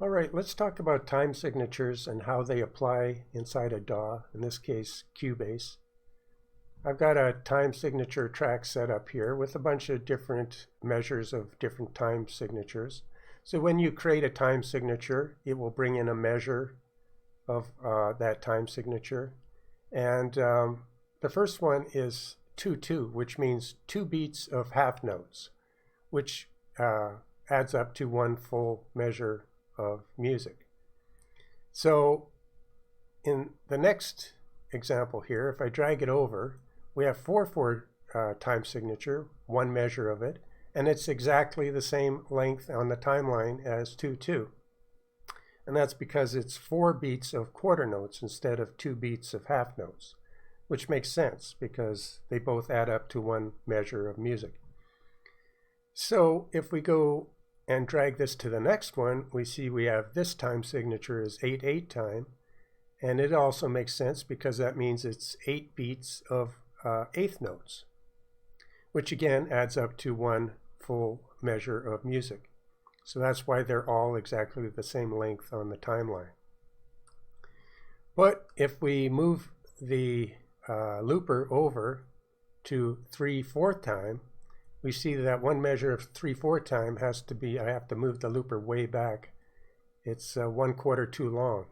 All right, let's talk about time signatures and how they apply inside a DAW, in this case Cubase. I've got a time signature track set up here with a bunch of different measures of different time signatures. So when you create a time signature, it will bring in a measure of that time signature. And the first one is 2-2, which means 2 beats of half notes, which adds up to 1 full measure of music. So in the next example here, if I drag it over, we have 4/4 time signature, 1 measure of it, and it's exactly the same length on the timeline as 2/2. And that's because it's 4 beats of quarter notes instead of 2 beats of half notes, which makes sense because they both add up to 1 measure of music. So if we go and drag this to the next one, we see we have this time signature is 8/8 time, and it also makes sense because that means it's 8 beats of eighth notes, which again adds up to 1 full measure of music. So that's why they're all exactly the same length on the timeline. But if we move the looper over to 3/4 time, we see that 1 measure of 3/4 time has to be, I have to move the looper way back. It's 1/4 too long,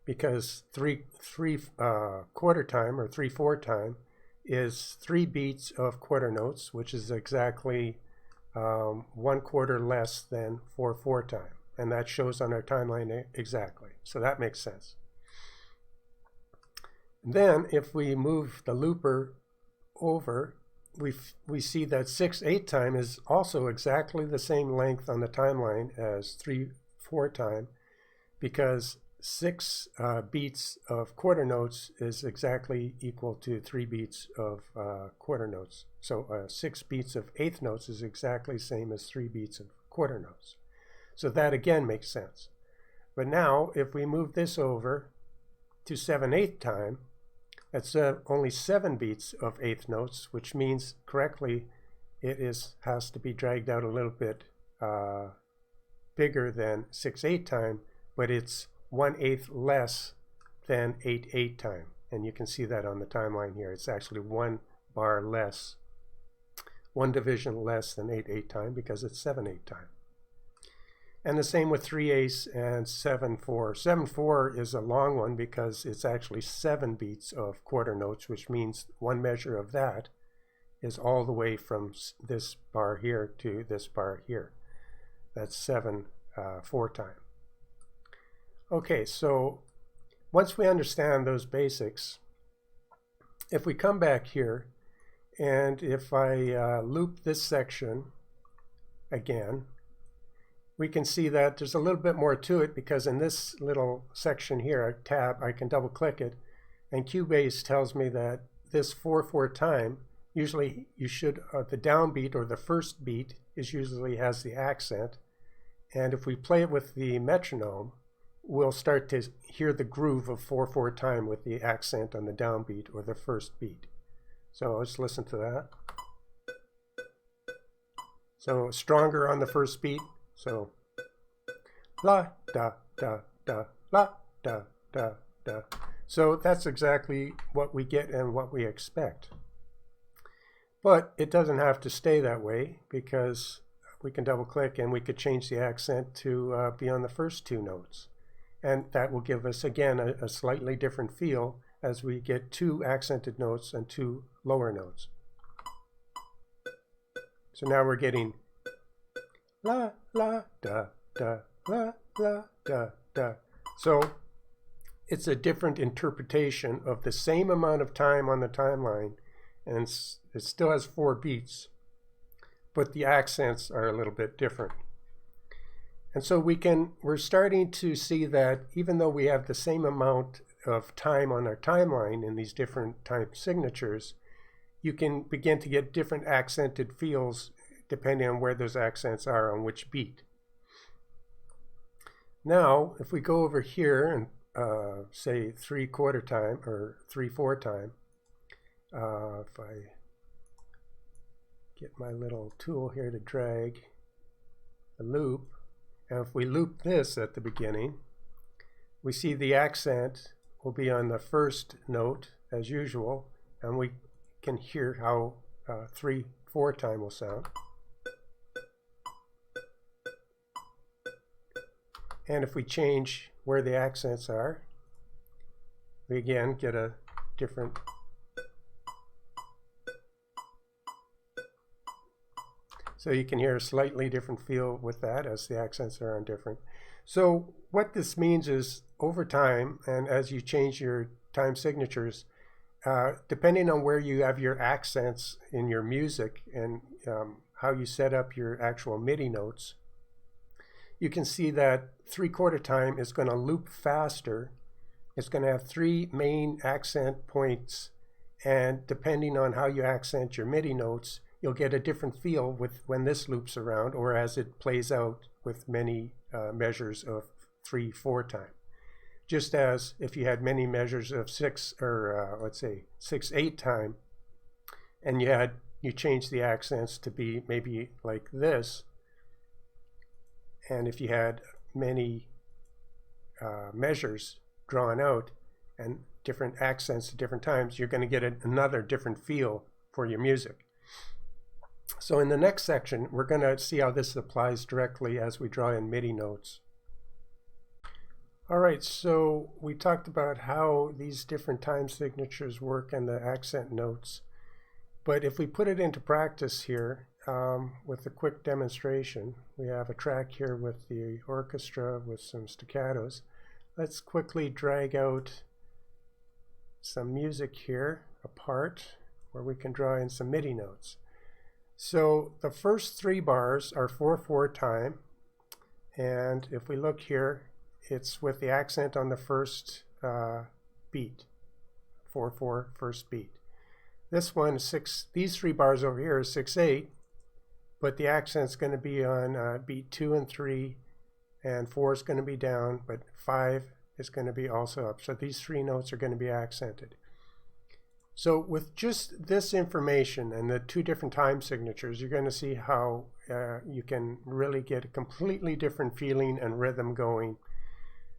because 3/4 time or 3/4 time is 3 beats of quarter notes, which is exactly 1/4 less than 4/4 time. And that shows on our timeline exactly. So that makes sense. Then if we move the looper over, we see that 6/8 time is also exactly the same length on the timeline as 3/4 time, because 6 beats of quarter notes is exactly equal to 3 beats of quarter notes. So 6 beats of eighth notes is exactly the same as 3 beats of quarter notes. So that again makes sense. But now if we move this over to 7/8 time, that's only 7 beats of eighth notes, which means correctly it has to be dragged out a little bit bigger than 6/8 time, but it's 1/8 less than 8/8 time. And you can see that on the timeline here. It's actually 1 bar less, 1 division less than 8/8 time because it's 7/8 time. And the same with 3/8 and 7/4. 7/4 is a long one because it's actually 7 beats of quarter notes, which means 1 measure of that is all the way from this bar here to this bar here. That's 7/4 time. Okay, so once we understand those basics, if we come back here and if I loop this section again, we can see that there's a little bit more to it, because in this little section here, a tab, I can double click it, and Cubase tells me that this 4/4 time, usually you should, the downbeat or the first beat usually has the accent, and if we play it with the metronome, we'll start to hear the groove of 4/4 time with the accent on the downbeat or the first beat. So let's listen to that. So stronger on the first beat. So la da da da la da da da. So that's exactly what we get and what we expect. But it doesn't have to stay that way, because we can double click and we could change the accent to be on the first 2 notes. And that will give us again a slightly different feel as we get 2 accented notes and 2 lower notes. So now we're getting la la da da la la da da. So it's a different interpretation of the same amount of time on the timeline, and it still has 4 beats, but the accents are a little bit different. And so we're starting to see that even though we have the same amount of time on our timeline in these different time signatures, you can begin to get different accented feels depending on where those accents are on which beat. Now, if we go over here and say 3/4 time or 3/4 time, if I get my little tool here to drag a loop, And if we loop this at the beginning, we see the accent will be on the first note as usual, and we can hear how 3/4 time will sound. And if we change where the accents are, we again get a different. So you can hear a slightly different feel with that as the accents are on different. So what this means is over time, and as you change your time signatures, depending on where you have your accents in your music and how you set up your actual MIDI notes, you can see that 3/4 time is going to loop faster. It's going to have 3 main accent points, and depending on how you accent your MIDI notes, you'll get a different feel with when this loops around or as it plays out with many measures of 3/4 time. Just as if you had many measures of 6 or let's say 6/8 time, and you change the accents to be maybe like this, and if you had many measures drawn out and different accents at different times, you're going to get another different feel for your music. So in the next section, we're going to see how this applies directly as we draw in MIDI notes. All right, so we talked about how these different time signatures work and the accent notes. But if we put it into practice here with a quick demonstration, we have a track here with the orchestra with some staccatos. Let's quickly drag out some music here, a part where we can draw in some MIDI notes. So the first 3 bars are 4/4 time, and if we look here, it's with the accent on the first beat, 4/4 first beat. This one is 6. These 3 bars over here is 6/8, but the accent's going to be on beat 2 and 3, and 4 is going to be down, but 5 is going to be also up. So these 3 notes are going to be accented. So with just this information and the 2 different time signatures, you're going to see how you can really get a completely different feeling and rhythm going.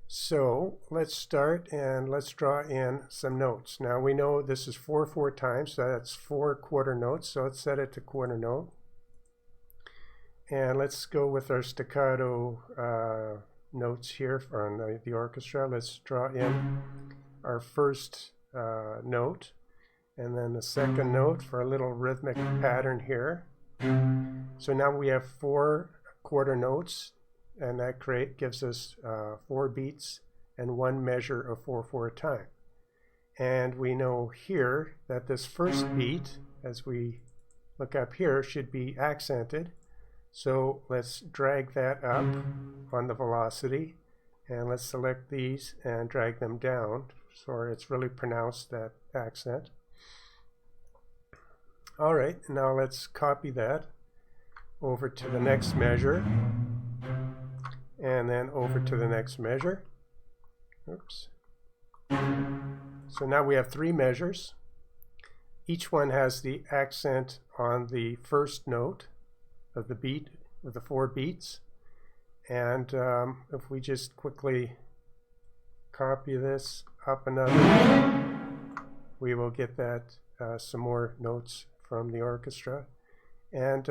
So let's start and let's draw in some notes. Now we know this is 4/4 time, so that's 4 quarter notes. So let's set it to quarter note. And let's go with our staccato notes here on the orchestra. Let's draw in our first note, and then the second note for a little rhythmic pattern here. So now we have 4 quarter notes, and that gives us 4 beats and 1 measure of 4/4 time. And we know here that this first beat, as we look up here, should be accented. So let's drag that up on the velocity, and let's select these and drag them down so it's really pronounced, that accent. All right, now let's copy that over to the next measure, and then over to the next measure. Oops. So now we have 3 measures. Each one has the accent on the first note of the beat, of the 4 beats. And if we just quickly copy this up another, we will get that some more notes from the orchestra. And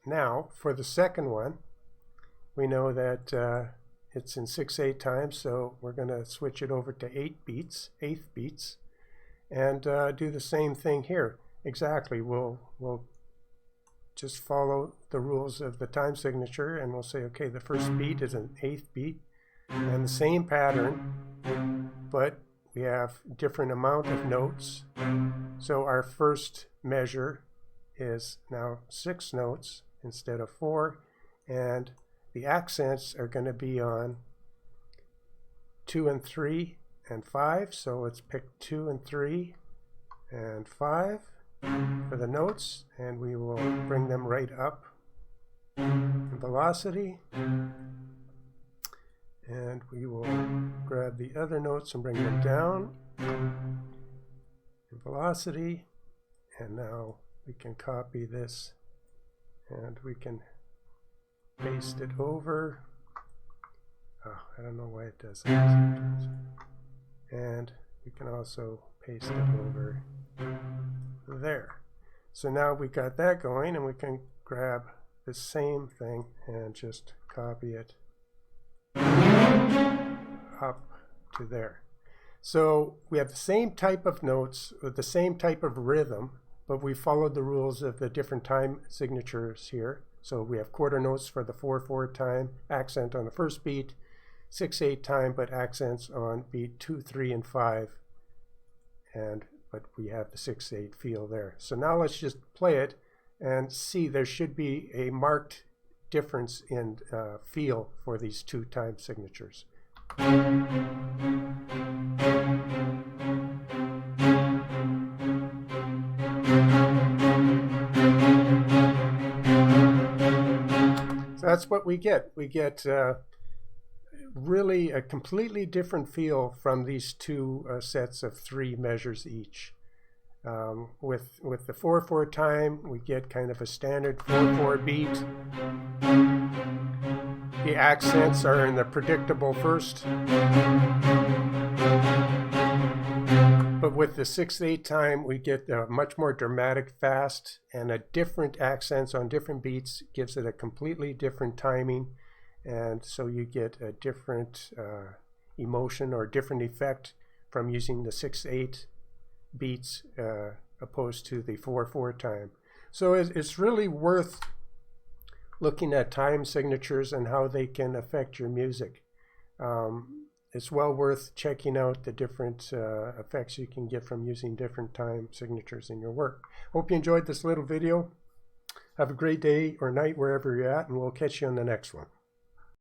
now for the second one, we know that it's in 6/8 time, so we're going to switch it over to 8 beats, 8th beats, and do the same thing here. Exactly, we'll just follow the rules of the time signature, and we'll say, okay, the first beat is an 8th beat, and the same pattern, but we have different amount of notes. So our first measure is now 6 notes instead of 4, and the accents are going to be on 2 and 3 and 5. So let's pick 2 and 3 and 5 for the notes, and we will bring them right up in velocity. And we will grab the other notes and bring them down in velocity. And now we can copy this, and we can paste it over. Oh, I don't know why it does that. And we can also paste it over there. So now we got that going, and we can grab the same thing and just copy it up to there. So we have the same type of notes with the same type of rhythm, but we followed the rules of the different time signatures here. So we have quarter notes for the 4/4 time, accent on the first beat, 6/8 time, but accents on beat 2, 3, and 5. But we have the 6/8 feel there. So now let's just play it and see. There should be a marked difference in feel for these two time signatures. So that's what we get. We get really a completely different feel from these two sets of 3 measures each. With the 4/4 time, we get kind of a standard 4/4 beat. The accents are in the predictable first. But with the 6/8 time, we get a much more dramatic fast, and a different accents on different beats gives it a completely different timing. And so you get a different emotion or different effect from using the 6/8 beats opposed to the 4/4 time. So it's really worth looking at time signatures and how they can affect your music. It's well worth checking out the different effects you can get from using different time signatures in your work. Hope you enjoyed this little video. Have a great day or night wherever you're at, and we'll catch you on the next one.